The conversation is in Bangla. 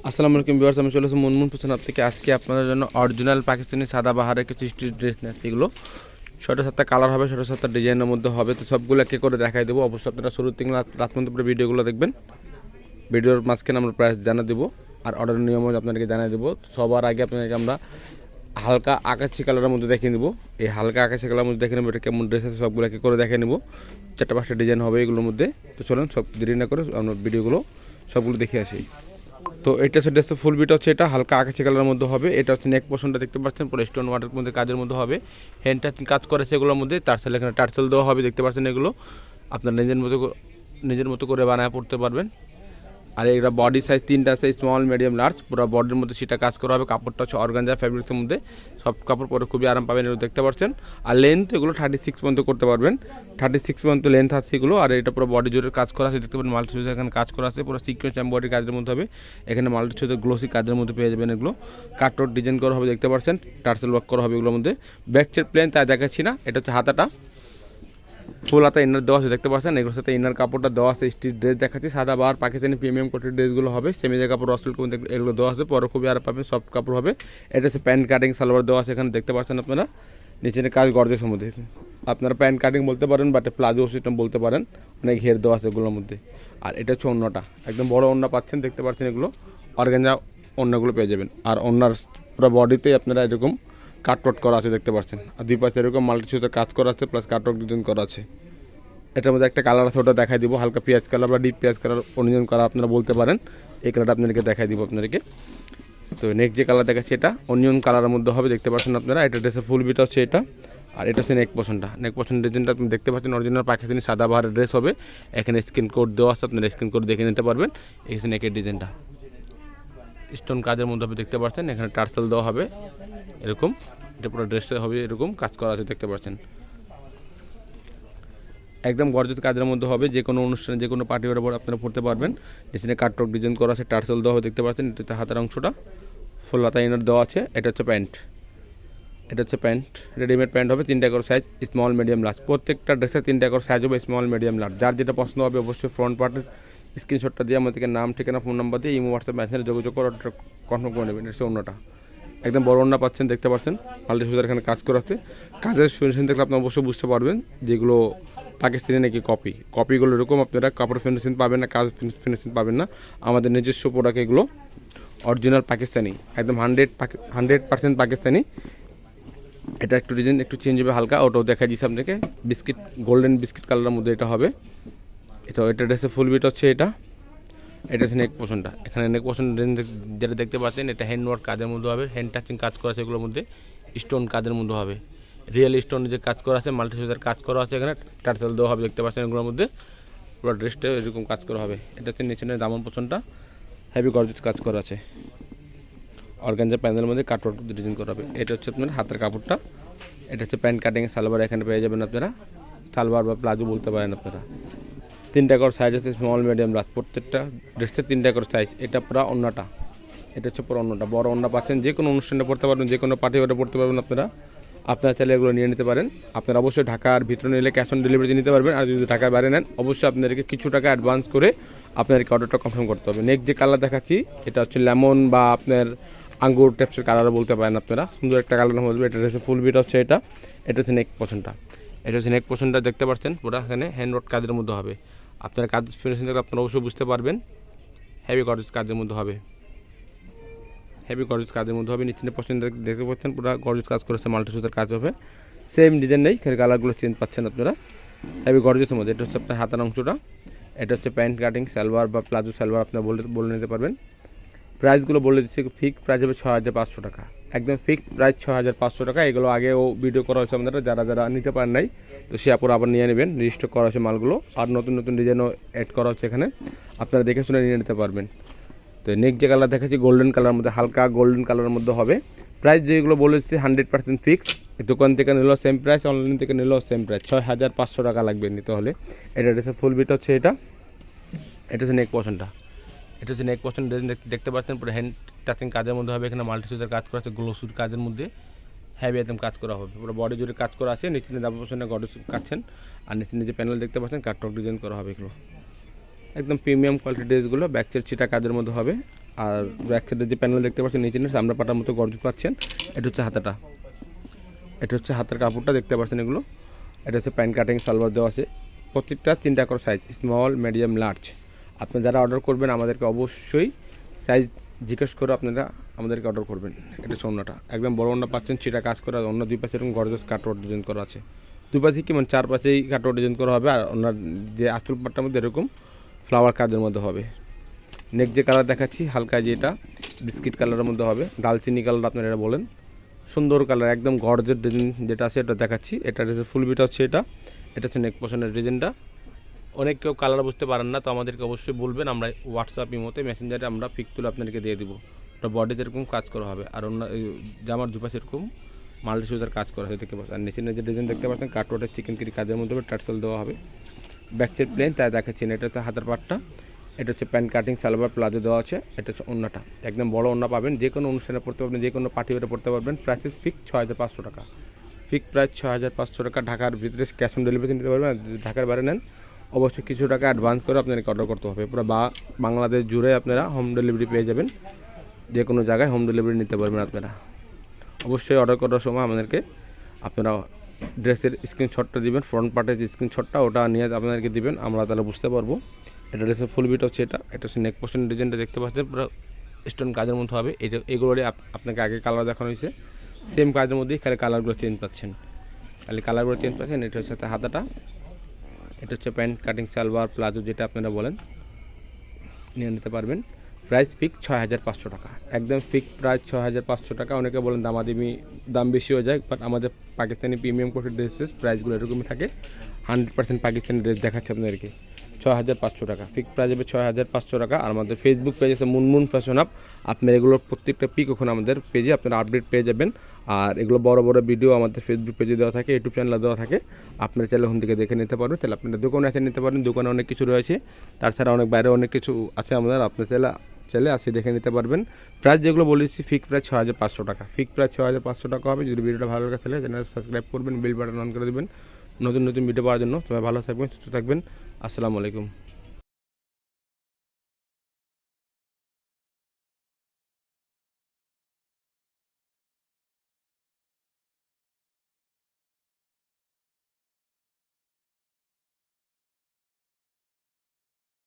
আসসালামু আলাইকুম ভিউয়ার্স, আমি চলে এসেছি মুনমুন পোশাক হাব থেকে। আজকে আপনাদের জন্য অরিজিনাল পাকিস্তানি সাদাবাহারের কিছু স্ট্রিট ড্রেস নিয়ে আসছি। এগুলো 6টা 7টা কালার হবে, 6টা 7টা ডিজাইনের মধ্যে হবে। তো সবগুলো একে করে দেখাই দেবো। অবশ্যই আপনারা শুরু থেকে লাস্ট পর্যন্ত পুরো ভিডিওগুলো দেখবেন। ভিডিওর মাঝখানে আমরা প্রাইস জানিয়ে দেবো আর অর্ডারের নিয়মও আপনাদেরকে জানিয়ে দেবো। সবার আগে আপনাদেরকে আমরা হালকা আকাশি কালারের মধ্যে দেখিয়ে নেবো। এই হালকা আকাশি কালারের মধ্যে দেখে নেবো এটা কেমন ড্রেস আছে, সবগুলো একে করে দেখে নেবো। 4টা 5টা ডিজাইন হবে এগুলোর মধ্যে। তো চলুন সব দেরি না করে আমরা ভিডিওগুলো সবগুলো দেখে আসি। তো এটা হচ্ছে ড্রেসের ফুল বিট হচ্ছে, এটা হালকা আকাশি কালারের মধ্যে হবে। এটা হচ্ছে নেক পোর্শনটা দেখতে পাচ্ছেন পুরো স্টোন ওয়ার্কের মধ্যে কাজের মধ্যে হবে। হ্যান্ডটা কাজ করেছে এগুলোর মধ্যে, টার্সেল এখানে টার্সেল দেওয়া হবে দেখতে পাচ্ছেন। এগুলো আপনার নিজের মতো করে বানায় পড়তে পারবেন। আর এটা বডি সাইজ 3টা আছে, স্মল মিডিয়াম লার্জ। পুরো বডির মধ্যে সেটা কাজ করা হবে। কাপড়টা হচ্ছে অর্গানজা ফ্যাব্রিক্সের মধ্যে, সফট কাপড়, পরে খুবই আরাম পাবেন। এগুলো দেখতে পাচ্ছেন। আর লেন্থ এগুলো 36 পর্যন্ত করতে পারবেন। 36 পর্যন্ত লেন্থ আছে এগুলো। আর এটা পুরো বডি জুড়ে কাজ করা আছে দেখতে পাবেন। মাল্টি সুইচ এখানে কাজ করা আছে, পুরো সিকোয়েন্স এমব্রয়ডারি কাজের মধ্যে হবে। এখানে মাল্টি সুইচ গ্লোসি কাজের মধ্যে পেয়ে যাবেন। এগুলো কাটওয়ার্ক ডিজাইন করা হবে দেখতে পাচ্ছেন, টার্সেল ওয়ার্ক করা হবে এগুলোর মধ্যে। ব্যাক সাইড প্লেন তাই দেখাচ্ছি না। এটা হচ্ছে হাতাটা ফুল হাতা ইনার দেওয়া আছে দেখতে পাচ্ছেন। এগুলোর সাথে ইনার কাপড়টা দেওয়া আছে। স্টিচ ড্রেস দেখাচ্ছি, সাদা বার পাকিস্তানি প্রিমিয়াম কোটের ড্রেসগুলো হবে। সেমিজের কাপড় রসল এগুলো দেওয়া আছে, পরে খুবই আর পাবেন, সফট কাপড় হবে। এটা হচ্ছে প্যান্ট কাটিং সালোয়ার দেওয়া আছে এখানে দেখতে পাচ্ছেন আপনারা। নিচের কাজ গর্জের মধ্যে, আপনারা প্যান্ট কাটিং বলতে পারেন, বাট প্লাজো সিস্টেম বলতে পারেন। অনেক ঘের দেওয়া আছে এগুলোর মধ্যে। আর এটা হচ্ছে অন্যটা, একদম বড় অন্য পাচ্ছেন দেখতে পাচ্ছেন। এগুলো অর্গানজা অন্যগুলো পেয়ে যাবেন। আর অন্যার পুরো বডিতে আপনারা এরকম কাটওয়ার্ক করা আছে দেখতে পাচ্ছেন। আর দুই পাশে এরকম মাল্টি সুতার কাজ করা আছে, প্লাস কাটওয়ার্ক ডিজাইন করা আছে। এটার মধ্যে একটা কালার আছে, ওটা দেখাই দিব। হালকা পেঁয়াজ কালার বা ডিপ পেঁয়াজ কালার, অনিয়ন কালার আপনারা বলতে পারেন। এই কালারটা আপনাদেরকে দেখাই দিব আপনাদেরকে। তো নেক্সট যে কালার দেখাচ্ছি এটা অনিয়ন কালারের মধ্যে হবে দেখতে পাচ্ছেন আপনারা। এটা ড্রেসের ফুল বিটা হচ্ছে এটা। আর এটা হচ্ছে নেক পোর্শনটা। নেক পোর্শন ডিজাইনটা আপনি দেখতে পাচ্ছেন, অরিজিনাল পাকিস্তানি সাদাবাহারের ড্রেস হবে। এখানে স্ক্রিন কোড দেওয়া আছে, আপনারা স্ক্রিন কোড দেখে নিতে পারবেন। এই হচ্ছে নেকের ডিজাইনটা, স্টোন কাজের মধ্যে হবে দেখতে পাচ্ছেন। এখানে টার্সেল দেওয়া হবে এরকম। এটা পুরো ড্রেসটা হবে এরকম কাজ করা আছে দেখতে পাচ্ছেন। একদম গর্জিয়াস কাজের মধ্যে হবে। যে কোনো অনুষ্ঠানে, যে কোনো পার্টি ওয়ার আপনারা পড়তে পারবেন। নিচে কাটওয়ার্ক ডিজাইন করা আছে, টার্সেল দেওয়া দেখতে পাচ্ছেন। এটাতে হাতের অংশটা ফুল হাতা ইনার দেওয়া আছে। এটা হচ্ছে প্যান্ট, এটা হচ্ছে প্যান্ট, রেডিমেড প্যান্ট হবে। 3টা করে সাইজ, স্মল মিডিয়াম লার্জ। প্রত্যেকটা ড্রেসে 3টা করে সাইজ হবে, স্মল মিডিয়াম লার্জ। যার যেটা পছন্দ হবে অবশ্যই ফ্রন্ট পার্টের স্ক্রিনশটটা দিয়ে আমাদেরকে নাম, ঠিকানা, ফোন নাম্বার দিয়ে ইমো হোয়াটসঅ্যাপ মেসেঞ্জে যোগাযোগ করে অর্ডার কনফার্ম করে নেবেন। এটা হচ্ছে অন্যটা, একদম বড় ওড়না পাচ্ছেন দেখতে পাচ্ছেন। মাল্টি সুতার এখানে কাজ করা আছে। কাজের ফিনিশিং দেখলে আপনি অবশ্যই বুঝতে পারবেন যেগুলো পাকিস্তানি নাকি কপিগুলো এরকম আপনারা কাপড় ফিনিশিং পাবেন না, কাজ ফিনিশিং পাবেন না। আমাদের নিজস্ব প্রোডাক্ট এগুলো অরিজিনাল পাকিস্তানি, একদম 100% পাকিস্তানি। এটা একটু ডিজাইন একটু চেঞ্জ হবে হালকা, ওটাও দেখা দিচ্ছে আপনাকে। বিস্কিট, গোল্ডেন বিস্কিট কালারের মধ্যে এটা হবে। এটা ড্রেসের ফুল বিট হচ্ছে এটা। এটা হচ্ছে নেক পোর্শনটা। এখানে নেক পোর্শন যেটা দেখতে পাচ্ছেন, এটা হ্যান্ড ওয়ার্ক কাজের মধ্যে হবে। হ্যান্ড টাচিং কাজ করা আছে এগুলোর মধ্যে, স্টোন কাজের মধ্যে হবে। রিয়েল স্টোন যে কাজ করা আছে, মাল্টি সুতার কাজ করা আছে। এখানে টার্সেল দেওয়া হবে দেখতে পাচ্ছেন এগুলোর মধ্যে। পুরো ড্রেসটা এরকম কাজ করা হবে। এটা হচ্ছে নিচের দামন পোর্শনটা, হেভি গর্জিয়াস কাজ করা আছে। অর্গানজা প্যানেলের মধ্যে কাটওয়ার্ক ডিজাইন করা হবে। এটা হচ্ছে আপনার হাতের কাপড়টা। এটা হচ্ছে প্যান্ট কাটিং সালোয়ার এখানে পেয়ে যাবেন আপনারা। সালোয়ার বা প্লাজো বলতে পারেন আপনারা। 3টা করে সাইজ আছে, স্মল মিডিয়াম লার্জ। প্রত্যেকটা ড্রেসের 3টা করে সাইজ। এটা পুরো অন্যটা, এটা হচ্ছে পুরো অন্যটা, বড় অন্য পাচ্ছেন। যে কোনো অনুষ্ঠানে পড়তে পারবেন, যে কোনো পার্টি ওয়ারে পড়তে পারবেন আপনারা চাইলে এগুলো নিয়ে নিতে পারেন। আপনারা অবশ্যই ঢাকার ভিতরে নিলে ক্যাশ অন ডেলিভারি নিতে পারবেন। আর যদি ঢাকার বাইরে নেন অবশ্যই আপনাদেরকে কিছু টাকা অ্যাডভান্স করে আপনাদেরকে অর্ডারটা কনফার্ম করতে হবে। নেক্সট যে কালার দেখাচ্ছি এটা হচ্ছে লেমন বা আপনার আঙ্গুর টাইপসের কালারও বলতে পারেন আপনারা। সুন্দর একটা কালার হবে। এটা হচ্ছে ফুল বিট হচ্ছে এটা। এটা হচ্ছে নেক পোর্শনটা। এটা হচ্ছে নেক পোর্শনটা দেখতে পাচ্ছেন পুরো এখানে হ্যান্ডওয়ার্ক কাজের মধ্যে হবে। আপনারা কাজ ফিনিশিং দেখলে আপনারা অবশ্যই বুঝতে পারবেন। হেভি গর্জিয়াস কাজের মধ্যে হবে, হেভি গর্জিয়াস কাজের মধ্যে হবে। নিচে পছন্দ দেখতে পাচ্ছেন পুরো গর্জিয়াস কাজ করেছে, মাল্টি সুতার কাজ হবে। সেম ডিজাইন নেই, এখানে কালারগুলো চেঞ্জ পাচ্ছেন আপনারা। হেভি গর্জিয়াসের মধ্যে। এটা হচ্ছে আপনার হাতার অংশটা। এটা হচ্ছে প্যান্ট কাটিং সালোয়ার বা প্লাজো সালোয়ার আপনারা বলে নিতে পারবেন। প্রাইসগুলো বলে দিচ্ছি, ফিক্সড প্রাইস হবে 6500 টাকা। একদম ফিক্সড প্রাইস 6500 টাকা। এগুলো আগেও ভিডিও করা হয়েছে আপনারা, যারা নিতে পারেন নাই তো সে আপুরা আবার নিয়ে নেবেন। রেজিস্টার করা হয়েছে মালগুলো। আর নতুন নতুন ডিজাইনও অ্যাড করা হচ্ছে এখানে, আপনারা দেখে শুনে নিয়ে নিতে পারবেন। তো নেক্সট যে কালার দেখাচ্ছি গোল্ডেন কালারের মধ্যে, হালকা গোল্ডেন কালারের মধ্যে হবে। প্রাইস যেগুলো বলেছি 100% ফিক্সড। দোকান থেকে নিলেও সেম প্রাইস, অনলাইন থেকে নিলেও সেম প্রাইস। 6500 টাকা লাগবে নিতে হলে। এটা হচ্ছে ফুল বিট হচ্ছে এটা। এটা হচ্ছে নেক পোর্শনটা। এটা হচ্ছে নেক পোর্শন দেখতে পাচ্ছেন পুরো হ্যান্ড টাচিং কাজের মধ্যে হবে। এখানে মাল্টি সুতার কাজ করা আছে, গ্লোসুর কাজের মধ্যে হেভি একদম কাজ করা হবে। পুরো বডি জুড়ে কাজ করা আছে। নিচে ডাবল পোর্শনে গর্জিয়াস কাটছেন। আর নিচে প্যানেল দেখতে পাচ্ছেন কাটওয়ার্ক ডিজাইন করা হবে। এগুলো একদম প্রিমিয়াম কোয়ালিটি ড্রেসগুলো। ব্যাক সাইড চিটা কাজের মধ্যে হবে। আর ব্যাক সাইডে যে প্যানেল দেখতে পাচ্ছেন নিচে চামড়া পাটার মতো গর্জ পাচ্ছেন। এটা হচ্ছে হাতাটা, এটা হচ্ছে হাতের কাপড়টা দেখতে পাচ্ছেন এগুলো। এটা হচ্ছে প্যান্ট কাটিং সালোয়ার দেওয়া আছে, প্রত্যেকটা 3টা করে সাইজ, স্মল, মিডিয়াম, লার্জ। আপনি যারা অর্ডার করবেন আমাদেরকে অবশ্যই সাইজ জিজ্ঞেস করে আপনারা আমাদেরকে অর্ডার করবেন। এটা হচ্ছে ওড়নাটা, একদম বড় ওড়না পাচ্ছেন, সেটা কাজ করা, অন্য দুই পাশে এরকম গর্জাস কাটওয়ার্ক ডিজাইন করা আছে। দুই পাশে কি মানে 4 পাশেই কাটওয়ার্ক ডিজাইন করা হবে, আর ওনার যে আঁচল পাটটার মধ্যে এরকম ফ্লাওয়ার কাজের মধ্যে হবে। নেক্সট যে কালার দেখাচ্ছি হালকা যেটা বিস্কিট কালারের মধ্যে হবে, দালচিনি কালার আপনারা এটা বলেন, সুন্দর কালার, একদম গর্জের ডিজাইন যেটা আছে এটা দেখাচ্ছি। এটা হচ্ছে ফুল বিটা হচ্ছে এটা হচ্ছে নেক পোর্শনের ডিজাইনটা। অনেক কেউ কালার বুঝতে পারেন না, তো আমাদেরকে অবশ্যই বলবেন, আমরা হোয়াটসঅ্যাপ ইমোতে মেসেঞ্জারে আমরা পিক তুলে আপনাদেরকে দিয়ে দিব। ওটা বডিতে এরকম কাজ করা হবে, আর অন্য জামার দুপাশে এরকম মাল্টি সুতার কাজ করা হয় দেখতে পাচ্ছেন। আর নিচে যে ডিজাইন দেখতে পাচ্ছেন কাটওয়ার্কের চিকেন কারি কাজের মধ্যে টার্সেল দেওয়া হবে। ব্যাক সাইড প্লেন তাই দেখাচ্ছি। এটা হচ্ছে হাতের পাটটা, এটা হচ্ছে প্যান্ট কাটিং সালোয়ার প্লাজো দেওয়া আছে। এটা হচ্ছে ওড়নাটা, একদম বড় ওড়না পাবেন, যে কোনো অনুষ্ঠানে পড়তে পারবেন, যে কোনো পার্টি ওয়ারে পড়তে পারবেন। প্রাইস ফিক্স 6500 টাকা, ফিক্স প্রাইস 6500 টাকা। ঢাকার ভিতরে ক্যাশ অন ডেলিভারি নিতে পারবেন, আর যদি ঢাকার বাইরে নেন অবশ্যই কিছু টাকা অ্যাডভান্স করে আপনাদেরকে অর্ডার করতে হবে। পুরো বাংলাদেশ জুড়ে আপনারা হোম ডেলিভারি পেয়ে যাবেন, যে কোনো জায়গায় হোম ডেলিভারি নিতে পারবেন আপনারা। অবশ্যই অর্ডার করার সময় আমাদেরকে আপনারা ড্রেসের স্ক্রিনশটটা দিবেন, ফ্রন্ট পার্টের যে স্ক্রিনশটটা ওটা নিয়ে আপনাদেরকে দিবেন, আমরা তাহলে বুঝতে পারবো। এটা ড্রেসের ফুল বিট হচ্ছে এটা হচ্ছে নেক পোর্শন ডিজাইনটা দেখতে পাচ্ছেন, পুরো স্টোন কাজের মতো হবে। এগুলোরই আপনাকে আগে কালার দেখানো হয়েছে, সেম কাজের মধ্যেই খালি কালারগুলো চেঞ্জ পাচ্ছেন, খালি কালারগুলো চেঞ্জ পাচ্ছেন। এটা হচ্ছে হাতাটা, এটা হচ্ছে প্যান্ট কাটিং সালোয়ার প্লাজো যেটা আপনারা বলেন, নিয়ে নিতে পারবেন। প্রাইস ফিক্স 6500 টাকা, একদম ফিক্স প্রাইস 6500 টাকা। অনেকে বলেন দাম বেশি হয়ে যায়, বাট আমাদের পাকিস্তানি প্রিমিয়াম কোয়ালিটির ড্রেসেস প্রাইসগুলো এরকমই থাকে। 100% পাকিস্তানি ড্রেস দেখাচ্ছে আপনাদেরকে 6500 টাকা, ফিক্স প্রাইস হবে 6500 টাকা। আর আমাদের ফেসবুক পেজ আছে মুনমুন ফ্যাশন আপ, আপনার এগুলোর প্রত্যেকটা পিক ওখানে আমাদের পেজে আপনারা আপডেট পেয়ে যাবেন। আর এগুলো বড় বড় ভিডিও আমাদের ফেসবুক পেজে দেওয়া থাকে, ইউটিউব চ্যানেলে দেওয়া থাকে, আপনারা চাইলে ওখান থেকে দেখে নিতে পারবেন। তাহলে আপনারা দোকানে এসে নিতে পারেন, দোকানে অনেক কিছু রয়েছে, তাছাড়া অনেক বাইরে অনেক কিছু আছে আমাদের, আপনার চাইলে আসে দেখে নিতে পারবেন। প্রাইস যেগুলো বলেছি ফিক্স প্রাইস 6500 টাকা, ফিক্স প্রাইস 6500 টাকা হবে। যদি ভিডিওটা ভালো লাগে তাহলে চ্যানেল সাবস্ক্রাইব করবেন, বেল বাটন অন করে দেবেন নতুন নতুন ভিডিও পাওয়ার জন্য। সবাই ভালো থাকবেন, সুস্থ থাকবেন, আসসালামু আলাইকুম।